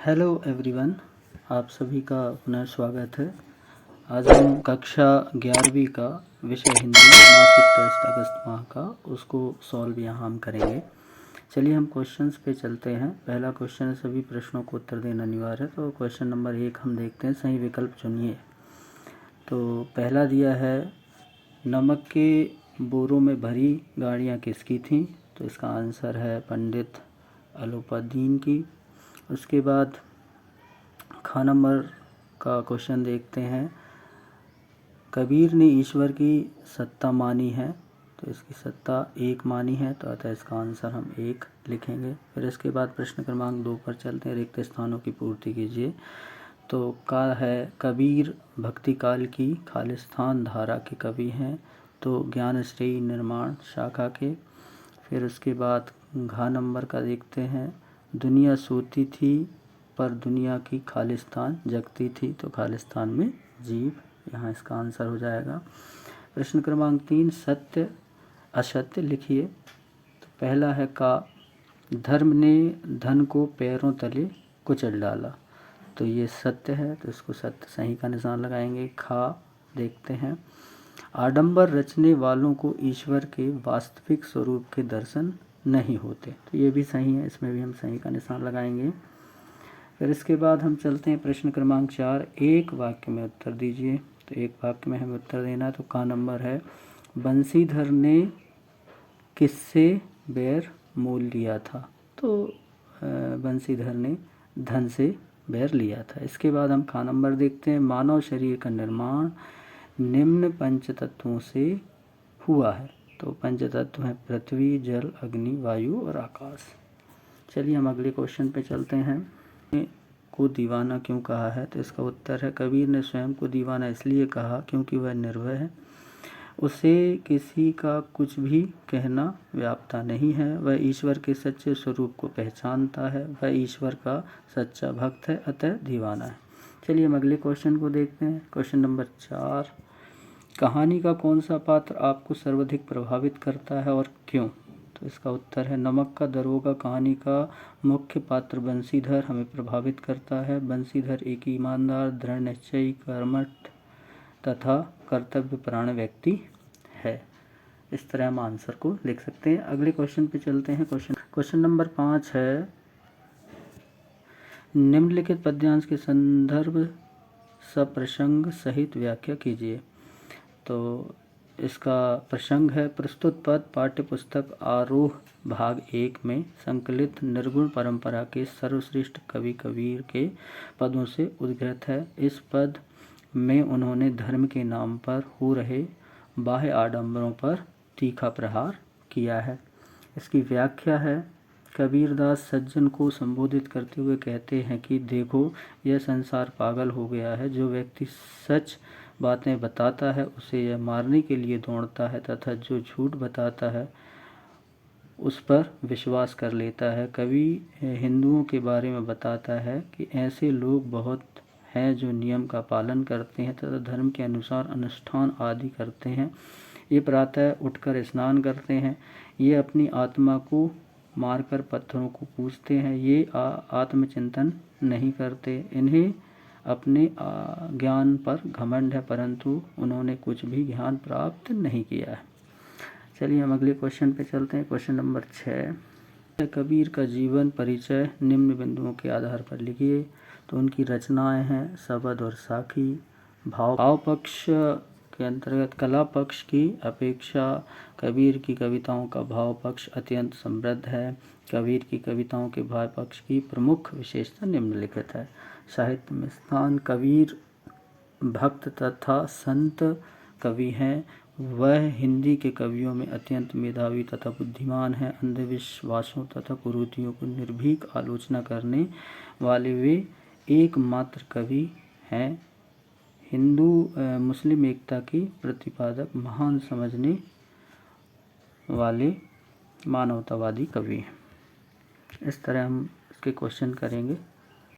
Hello everyone, आप सभी का पुनः स्वागत है। आज हम कक्षा 11वीं का विषय हिंदी मासिक टेस्ट अगस्त माह का उसको सॉल्व यहाँ हम करेंगे। चलिए हम क्वेश्चंस पे चलते हैं। पहला क्वेश्चन है, सभी प्रश्नों को उत्तर देना अनिवार्य है। तो क्वेश्चन नंबर 1 हम देखते हैं, सही विकल्प चुनिए। तो पहला दिया है, नमक के बोरों में भरी गाड़ियाँ किसकी थीं? तो इसका आंसर है पंडित अलोपीदीन की। उसके बाद ख नंबर का क्वेश्चन देखते हैं, कबीर ने ईश्वर की सत्ता मानी है, तो इसकी सत्ता 1 मानी है, तो अतः इसका आंसर हम 1 लिखेंगे। फिर इसके बाद प्रश्न क्रमांक 2 पर चलते हैं, रिक्त स्थानों की पूर्ति कीजिए। तो का है, कबीर भक्ति काल की खालिस्तान धारा के कवि हैं, तो ज्ञानश्रेयी निर्माण शाखा के। फिर उसके बाद घ नंबर का देखते हैं, दुनिया सोती थी पर दुनिया की खालिस्तान जगती थी, तो खालिस्तान में जीव, यहाँ इसका आंसर हो जाएगा। प्रश्न क्रमांक 3, सत्य असत्य लिखिए। तो पहला है का, धर्म ने धन को पैरों तले कुचल डाला, तो ये सत्य है, तो इसको सत्य सही का निशान लगाएंगे। खा देखते हैं, आडंबर रचने वालों को ईश्वर के वास्तविक स्वरूप के दर्शन नहीं होते, तो ये भी सही है, इसमें भी हम सही का निशान लगाएंगे। फिर इसके बाद हम चलते हैं प्रश्न क्रमांक 4, एक वाक्य में उत्तर दीजिए। तो एक वाक्य में हमें उत्तर देना है। तो का नंबर है, बंसीधर ने किससे बैर मोल लिया था? तो बंसीधर ने धन से बैर लिया था। इसके बाद हम खा नंबर देखते हैं, मानव शरीर का निर्माण निम्न पंच तत्वों से हुआ है, तो पंच तत्व हैं पृथ्वी, जल, अग्नि, वायु और आकाश। चलिए हम अगले क्वेश्चन पे चलते हैं। को दीवाना क्यों कहा है? तो इसका उत्तर है, कबीर ने स्वयं को दीवाना इसलिए कहा क्योंकि वह निर्भय है, उसे किसी का कुछ भी कहना व्यापता नहीं है, वह ईश्वर के सच्चे स्वरूप को पहचानता है, वह ईश्वर का सच्चा भक्त है, अतः दीवाना है। चलिए हम अगले क्वेश्चन को देखते हैं। क्वेश्चन नंबर 4, कहानी का कौन सा पात्र आपको सर्वाधिक प्रभावित करता है और क्यों? तो इसका उत्तर है, नमक का दरोगा कहानी का मुख्य पात्र बंसीधर हमें प्रभावित करता है। बंसीधर एक ईमानदार, दृढ़ निश्चयी, कर्मठ तथा कर्तव्यपरायण व्यक्ति है। इस तरह हम आंसर को लिख सकते हैं। अगले क्वेश्चन पे चलते हैं। क्वेश्चन नंबर 5 है, निम्नलिखित पद्यांश के संदर्भ सप्रसंग सहित व्याख्या कीजिए। तो इसका प्रसंग है, प्रस्तुत पद पाठ्य पुस्तक आरोह भाग 1 में संकलित निर्गुण परंपरा के सर्वश्रेष्ठ कवि कबीर के पदों से उद्गृत है। इस पद में उन्होंने धर्म के नाम पर हो रहे बाह्य आडंबरों पर तीखा प्रहार किया है। इसकी व्याख्या है, कबीरदास सज्जन को संबोधित करते हुए कहते हैं कि देखो, यह संसार पागल हो गया है। जो व्यक्ति सच बातें बताता है उसे यह मारने के लिए दौड़ता है तथा जो झूठ बताता है उस पर विश्वास कर लेता है। कवि हिंदुओं के बारे में बताता है कि ऐसे लोग बहुत हैं जो नियम का पालन करते हैं तथा धर्म के अनुसार अनुष्ठान आदि करते हैं। ये प्रातः उठकर स्नान करते हैं, ये अपनी आत्मा को मारकर पत्थरों को पूजते हैं, ये आत्मचिंतन नहीं करते, इन्हें अपने ज्ञान पर घमंड है, परंतु उन्होंने कुछ भी ज्ञान प्राप्त नहीं किया है। चलिए हम अगले क्वेश्चन पे चलते हैं। क्वेश्चन नंबर 6, कबीर का जीवन परिचय निम्न बिंदुओं के आधार पर लिखिए। तो उनकी रचनाएं हैं शबद और साखी। भाव पक्ष के अंतर्गत कला पक्ष की अपेक्षा कबीर की कविताओं का भाव पक्ष अत्यंत समृद्ध है। कबीर की कविताओं के भाव पक्ष की प्रमुख विशेषता निम्नलिखित है। साहित्य में स्थान, कबीर भक्त तथा संत कवि हैं। वह हिंदी के कवियों में अत्यंत मेधावी तथा बुद्धिमान है। अंधविश्वासों तथा कुरीतियों को निर्भीक आलोचना करने वाले वे एकमात्र कवि हैं। हिंदू मुस्लिम एकता की प्रतिपादक, महान समझने वाले मानवतावादी कवि हैं। इस तरह हम इसके क्वेश्चन करेंगे।